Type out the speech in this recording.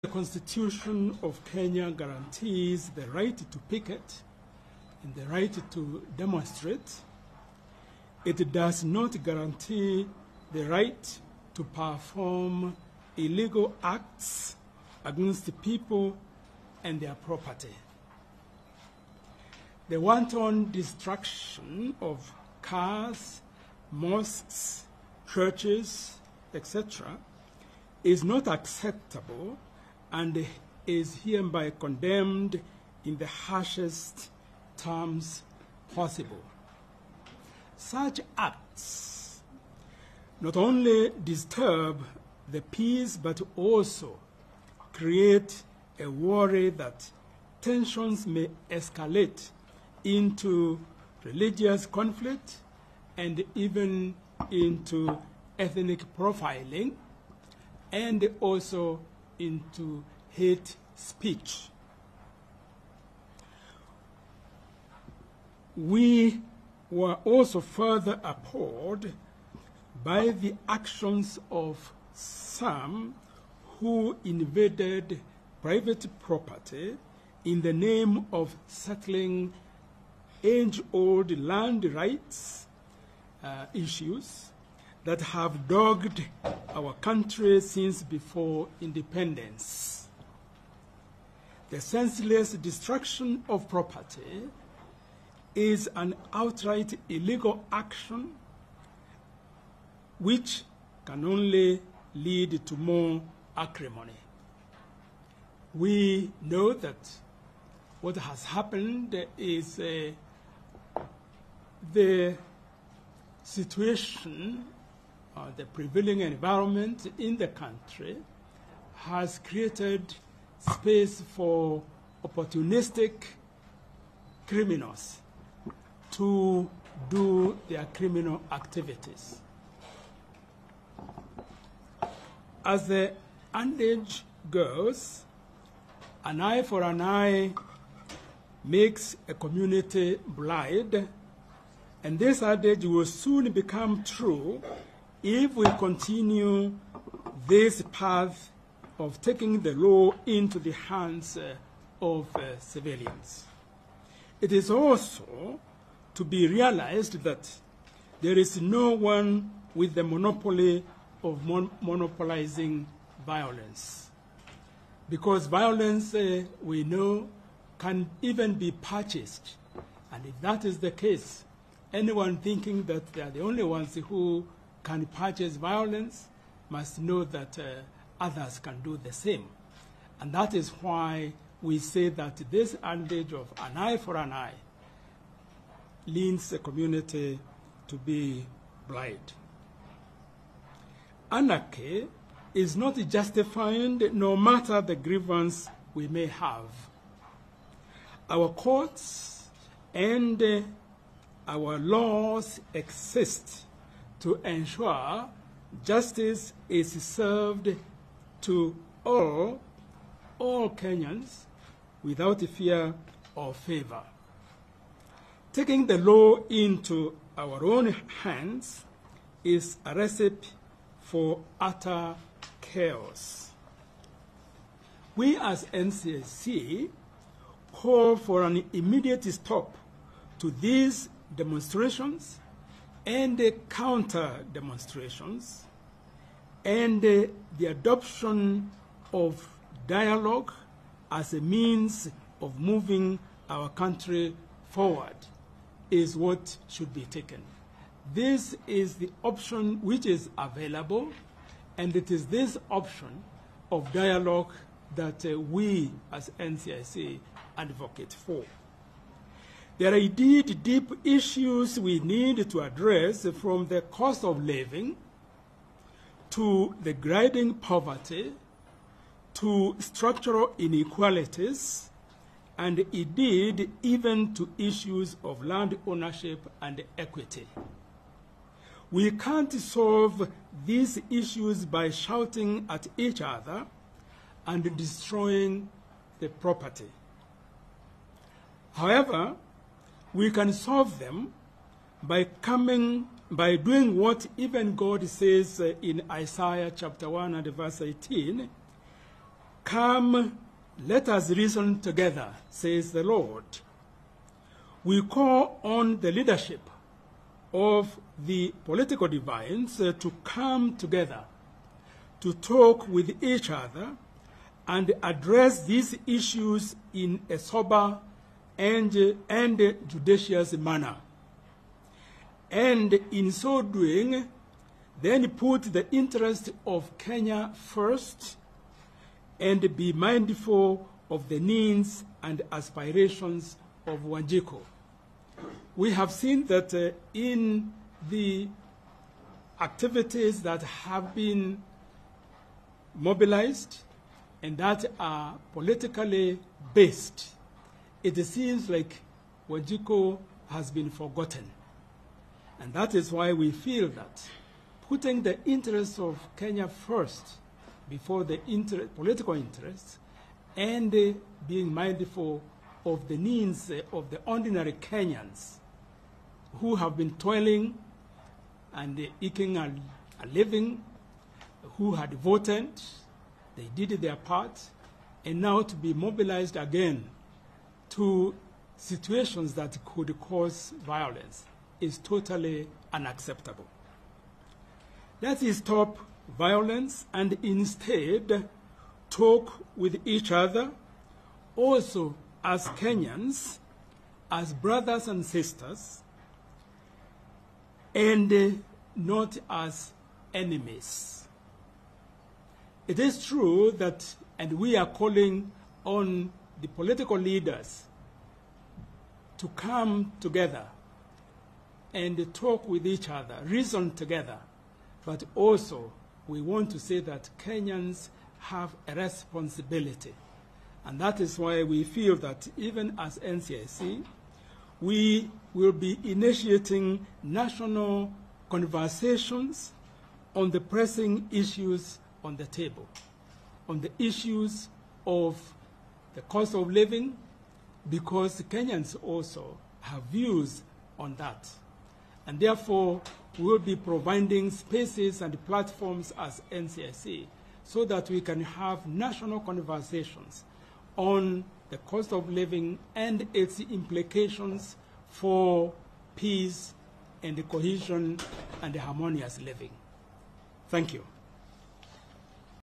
The Constitution of Kenya guarantees the right to picket and the right to demonstrate. It does not guarantee the right to perform illegal acts against the people and their property. The wanton destruction of cars, mosques, churches, etc., is not acceptable and is hereby condemned in the harshest terms possible. Such acts not only disturb the peace but also create a worry that tensions may escalate into religious conflict and even into ethnic profiling and also into hate speech. We were also further appalled by the actions of some who invaded private property in the name of settling age-old land rights issues that have dogged our country since before independence. The senseless destruction of property is an outright illegal action which can only lead to more acrimony. We know that what has happened is the situation, the prevailing environment in the country has created space for opportunistic criminals to do their criminal activities. As the adage goes, an eye for an eye makes a community blind, and this adage will soon become true if we continue this path of taking the law into the hands of civilians. It is also to be realized that there is no one with the monopoly of monopolizing violence. Because violence, we know, can even be purchased. And if that is the case, anyone thinking that they are the only ones who can purchase violence must know that others can do the same. And that is why we say that this adage of an eye for an eye leads the community to be blind. Anarchy is not justified no matter the grievance we may have. Our courts and our laws exist to ensure justice is served to all Kenyans without fear or favor. Taking the law into our own hands is a recipe for utter chaos. We as NCIC call for an immediate stop to these demonstrations and counter-demonstrations and the adoption of dialogue as a means of moving our country forward is what should be taken. This is the option which is available, and it is this option of dialogue that we as NCIC advocate for. There are indeed deep issues we need to address, from the cost of living to the grinding poverty to structural inequalities, and indeed even to issues of land ownership and equity. We can't solve these issues by shouting at each other and destroying the property. However, we can solve them by doing what even God says in Isaiah chapter 1 and verse 18, Come, let us reason together, says the Lord. We call on the leadership of the political divines to come together, to talk with each other, and address these issues in a sober and judicious manner. And in so doing, then put the interest of Kenya first and be mindful of the needs and aspirations of Wanjiku. We have seen that in the activities that have been mobilized and that are politically based, it seems like Wanjiku has been forgotten. And that is why we feel that putting the interests of Kenya first before the political interests and being mindful of the needs of the ordinary Kenyans who have been toiling and eking a living, who had voted, they did their part, and now to be mobilized again to situations that could cause violence is totally unacceptable. Let us stop violence and instead talk with each other, also as Kenyans, as brothers and sisters, and not as enemies. It is true that, and we are calling on the political leaders to come together and talk with each other, reason together. But also, we want to say that Kenyans have a responsibility. And that is why we feel that even as NCIC, we will be initiating national conversations on the pressing issues on the table, on the issues of the cost of living, because Kenyans also have views on that. And therefore, we will be providing spaces and platforms as NCIC so that we can have national conversations on the cost of living and its implications for peace and cohesion and harmonious living. Thank you.